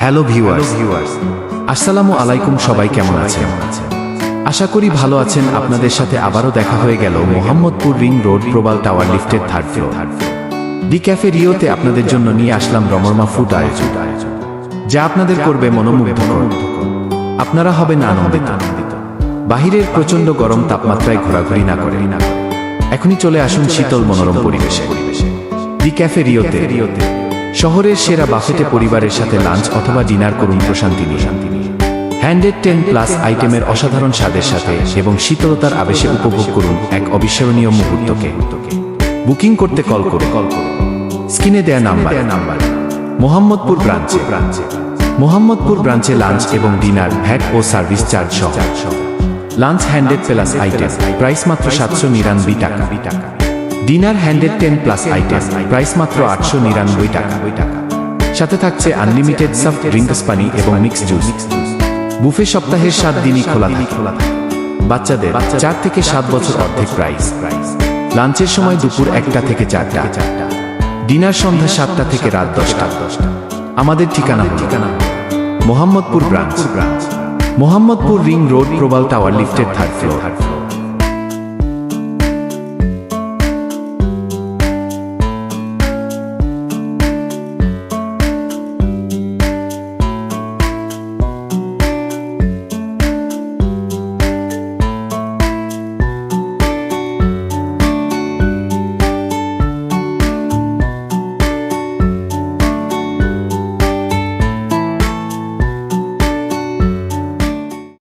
Hello viewers, আসসালামু আলাইকুম। সবাই কেমন আছেন? আশা করি ভালো আছেন। আপনাদের সাথে আবারও দেখা হয়ে গেল Mohammadpur ring road Probal tower লিফটের থার্ড ফ্লোর দি ক্যাফে রিওতে আপনাদের জন্য নিয়ে আসলাম রমরমা ফুড আয়োজন, যা আপনাদের করবে মনোমুগ্ধকর। আপনারা হবেন আনন্দিত। বাহিরের প্রচণ্ড গরম তাপমাত্রায় ঘোরাঘুরি না করে এখনই চলে আসুন শীতল মনোরম পরিবেশে দি ক্যাফে রিওতে। শহরের সেরা বাফেটে পরিবারের সাথে লাঞ্চ অথবা ডিনার করুন প্রশান্তি নিয়ে। 110+ আইটেমের অসাধারণ স্বাদের সাথে এবং শীতলতার আবেশে উপভোগ করুন এক অবিস্মরণীয় মুহূর্তকে। বুকিং করতে কল করুন স্ক্রিনে দেয়া নাম্বার। মোহাম্মদপুর ব্রাঞ্চে লাঞ্চ এবং ডিনার, ভ্যাট ও সার্ভিস চার্জ সহ। লাঞ্চ 100+ আইটেম, প্রাইস মাত্র 799 টাকা। ডিনার 110+ আইটেম, প্রাইস মাত্র 899 টাকা। সাথে থাকছে আনলিমিটেড সফট ড্রিঙ্কস, পানি এবং মিক্স জুস। বুফে সপ্তাহের 7 দিনই খোলা থাকে। বাচ্চাদের 4 থেকে 7 বছর অর্ধেক প্রাইস। লাঞ্চের সময় দুপুর 1টা থেকে 4টা। ডিনার সন্ধ্যা 7টা থেকে রাত 10টা। আমাদের ঠিকানা Mohammadpur branch, Mohammadpur ring road Probal tower লিফটের থার্ড ফ্লোর।